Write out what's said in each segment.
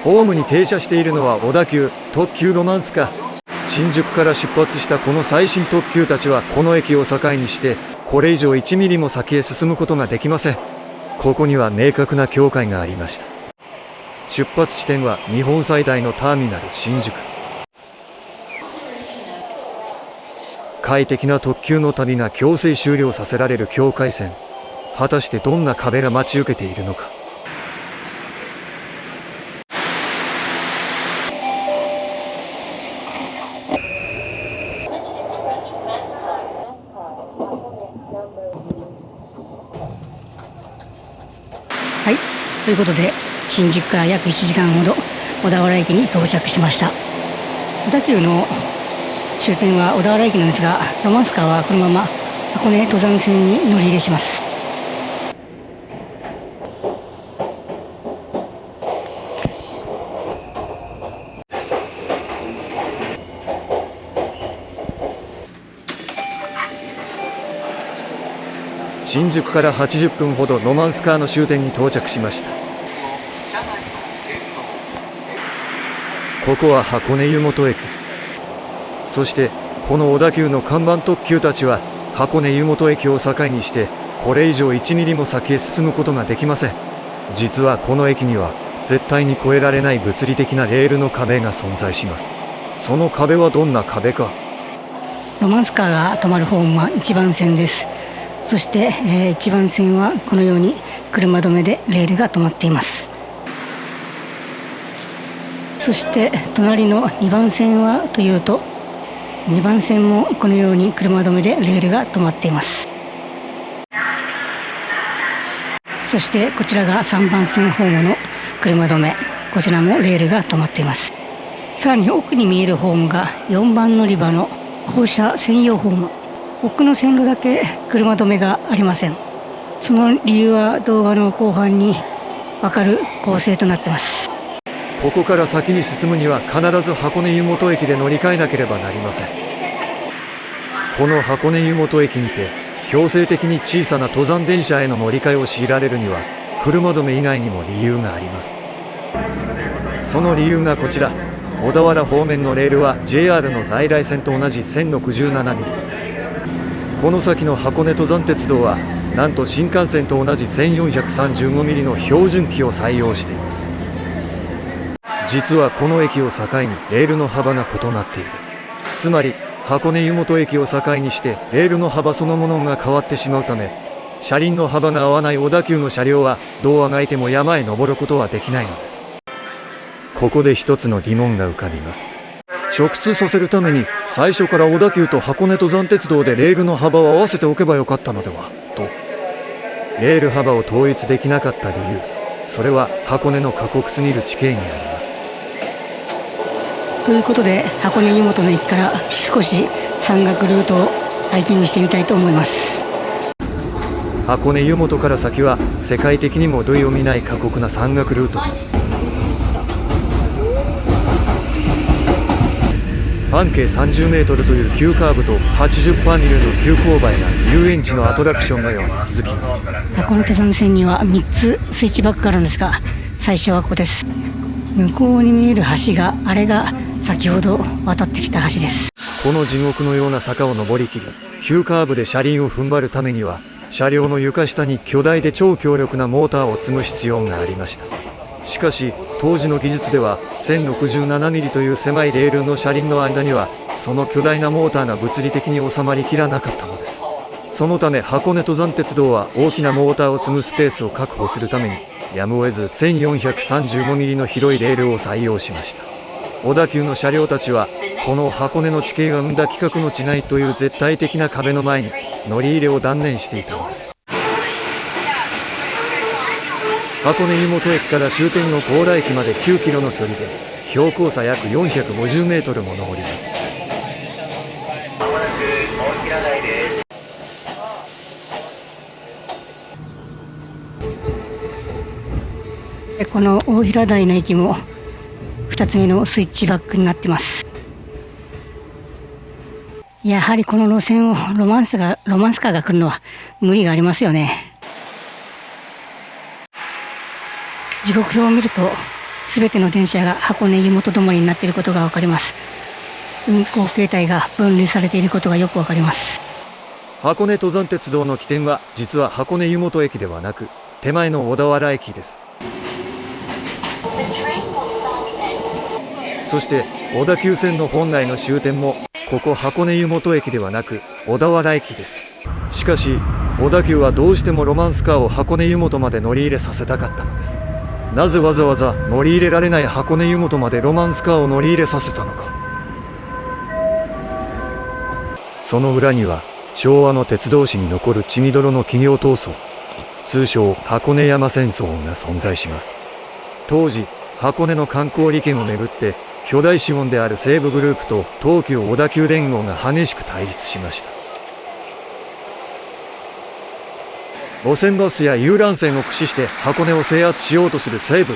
ホームに停車しているのは小田急特急ロマンスカー。新宿から出発したこの最新特急たちはこの駅を境にしてこれ以上1ミリも先へ進むことができません。ここには明確な境界がありました。出発地点は日本最大のターミナル新宿。快適な特急の旅が強制終了させられる境界線。果たしてどんな壁が待ち受けているのか。はい、ということで新宿から約1時間ほど小田原駅に到着しました。小田急の終点は小田原駅なんですが、ロマンスカーはこのまま箱根登山線に乗り入れします。新宿から80分ほどロマンスカーの終点に到着しました。ここは箱根湯本駅。そしてこの小田急の看板特急たちは箱根湯本駅を境にしてこれ以上1ミリも先へ進むことができません。実はこの駅には絶対に越えられない物理的なレールの壁が存在します。その壁はどんな壁か。ロマンスカーが止まるホームは1番線です。そして、1番線はこのように車止めでレールが止まっています。そして隣の2番線はというと、2番線もこのように車止めでレールが止まっています。そしてこちらが3番線ホームの車止め、こちらもレールが止まっています。さらに奥に見えるホームが4番乗り場の降車専用ホーム。奥の線路だけ車止めがありません。その理由は動画の後半に分かる構成となっています。ここから先に進むには必ず箱根湯本駅で乗り換えなければなりません。この箱根湯本駅にて強制的に小さな登山電車への乗り換えを強いられるには車止め以外にも理由があります。その理由がこちら。小田原方面のレールは JR の在来線と同じ 1067 ミリ。この先の箱根登山鉄道はなんと新幹線と同じ1435ミリの標準機を採用しています。実はこの駅を境にレールの幅が異なっている。つまり箱根湯本駅を境にしてレールの幅そのものが変わってしまうため、車輪の幅が合わない小田急の車両はどうあがいても山へ登ることはできないのです。ここで一つの疑問が浮かびます。直通させるために最初から小田急と箱根登山鉄道でレールの幅を合わせておけばよかったのではと。レール幅を統一できなかった理由、それは箱根の過酷すぎる地形にあります。ということで箱根湯本の駅から少し山岳ルートを体験してみたいと思います。箱根湯本から先は世界的にも類を見ない過酷な山岳ルート。半径30メートルという急カーブと80パーミルの急勾配が遊園地のアトラクションのように続きます。箱根登山線には3つスイッチバックがあるんですが、最初はここです。向こうに見える橋が、あれが先ほど渡ってきた橋です。この地獄のような坂を登りきり、急カーブで車輪を踏ん張るためには車両の床下に巨大で超強力なモーターを積む必要がありました。しかし当時の技術では1067ミリという狭いレールの車輪の間にはその巨大なモーターが物理的に収まりきらなかったのです。そのため箱根登山鉄道は大きなモーターを積むスペースを確保するためにやむを得ず1435ミリの広いレールを採用しました。小田急の車両たちはこの箱根の地形が生んだ規格の違いという絶対的な壁の前に乗り入れを断念していたのです。箱根湯本駅から終点の強羅駅まで9キロの距離で標高差約450メートルも登ります。この大平台の駅も2つ目のスイッチバックになってます。やはりこの路線をロマンスカーが来るのは無理がありますよね。時刻表を見ると全ての電車が箱根湯本止まりになっていることがわかります。運行形態が分離されていることがよくわかります。箱根登山鉄道の起点は実は箱根湯本駅ではなく手前の小田原駅です。そして小田急線の本来の終点もここ箱根湯本駅ではなく小田原駅です。しかし小田急はどうしてもロマンスカーを箱根湯本まで乗り入れさせたかったのです。なぜわざわざ乗り入れられない箱根湯本までロマンスカーを乗り入れさせたのか。その裏には昭和の鉄道史に残る血みどろの企業闘争、通称箱根山戦争が存在します。当時箱根の観光利権をめぐって巨大資本である西武グループと東急小田急連合が激しく対立しました。路線バスや遊覧船を駆使して箱根を制圧しようとする西武。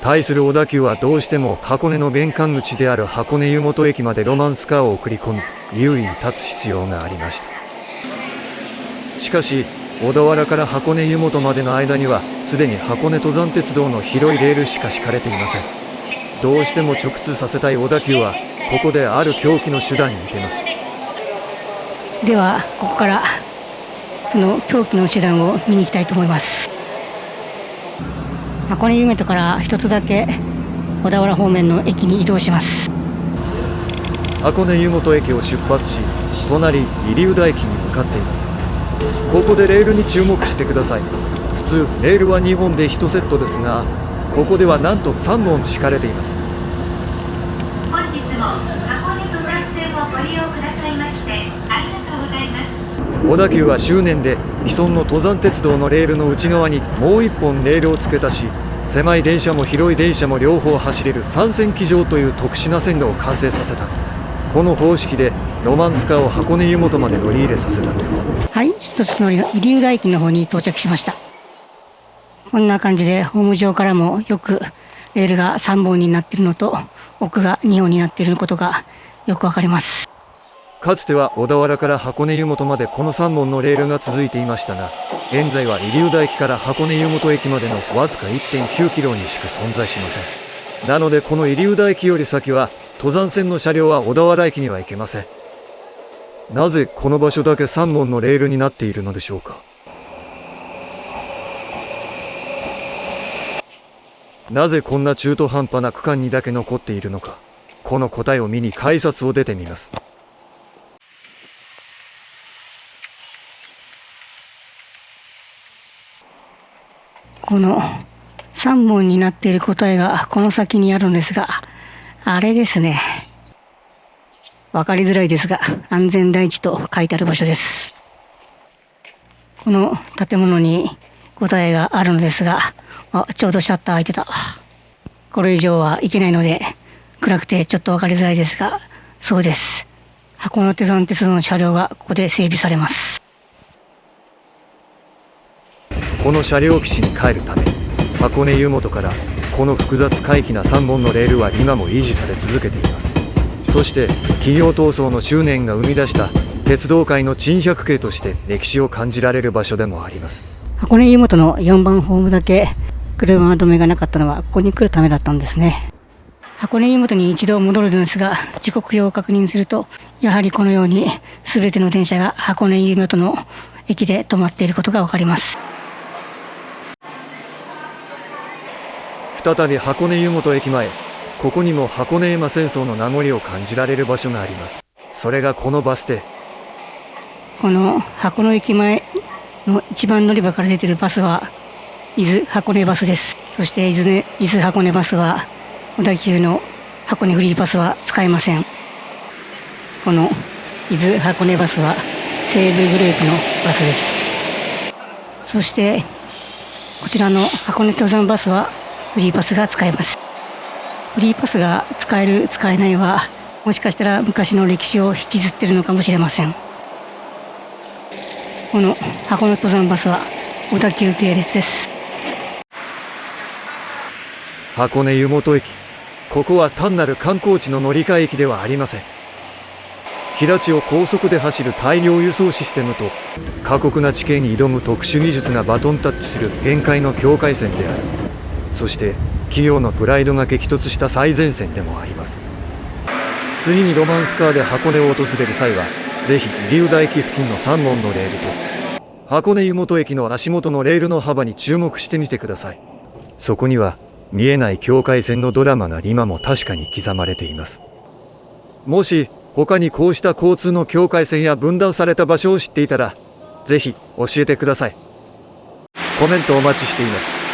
対する小田急はどうしても箱根の玄関口である箱根湯本駅までロマンスカーを送り込み優位に立つ必要がありました。しかし小田原から箱根湯本までの間にはすでに箱根登山鉄道の広いレールしか敷かれていません。どうしても直通させたい小田急はここである狂気の手段に出ます。ではここからその狂気の手段を見に行きたいと思います。箱根湯本から一つだけ小田原方面の駅に移動します。箱根湯本駅を出発し隣入生田駅に向かっています。ここでレールに注目してください。普通レールは2本で1セットですがここではなんと3本敷かれています。本日も箱根登山線をご利用くださいましてありがとうございます。小田急は執念で既存の登山鉄道のレールの内側にもう1本レールを付け足し狭い電車も広い電車も両方走れる3線機場という特殊な線路を完成させたのです。この方式でロマンスカーを箱根湯本まで乗り入れさせたのです。はい、一つ乗りの入生田駅の方に到着しました。こんな感じでホーム上からもよくレールが3本になっているのと奥が2本になっていることがよくわかります。かつては小田原から箱根湯本までこの3本のレールが続いていましたが現在は入生田駅から箱根湯本駅までのわずか 1.9 キロにしか存在しません。なのでこの入生田駅より先は登山線の車両は小田原駅には行けません。なぜこの場所だけ3本のレールになっているのでしょうか。なぜこんな中途半端な区間にだけ残っているのか。この答えを見に改札を出てみます。この3本になっている答えがこの先にあるんですが、あれですね。わかりづらいですが、安全第一と書いてある場所です。この建物に答えがあるのですが、ちょうどシャッター開いてた。これ以上はいけないので、暗くてちょっとわかりづらいですが、そうです。箱根登山鉄道の車両がここで整備されます。この車両基地に帰るため箱根湯本からこの複雑怪奇な3本のレールは今も維持され続けています。そして企業闘争の執念が生み出した鉄道界の珍百景として歴史を感じられる場所でもあります。箱根湯本の4番ホームだけ車止めがなかったのはここに来るためだったんですね。箱根湯本に一度戻るのですが時刻表を確認するとやはりこのように全ての電車が箱根湯本の駅で止まっていることがわかります。再び箱根湯本駅前、ここにも箱根山戦争の名残を感じられる場所があります。それがこのバス停。この箱根駅前の一番乗り場から出ているバスは伊豆箱根バスです。そして伊豆箱根バスは小田急の箱根フリーバスは使えません。この伊豆箱根バスは西武グループのバスです。そしてこちらの箱根登山バスはフリーパスが使えます。フリーパスが使える使えないはもしかしたら昔の歴史を引きずっているのかもしれません。この箱根登山バスは小田急系列です。箱根湯本駅、ここは単なる観光地の乗り換え駅ではありません。平地を高速で走る大量輸送システムと過酷な地形に挑む特殊技術がバトンタッチする限界の境界線である。そして企業のプライドが激突した最前線でもあります。次にロマンスカーで箱根を訪れる際は、ぜひ入生田駅付近の3本のレールと箱根湯本駅の足元のレールの幅に注目してみてください。そこには見えない境界線のドラマが今も確かに刻まれています。もし他にこうした交通の境界線や分断された場所を知っていたら、ぜひ教えてください。コメントお待ちしています。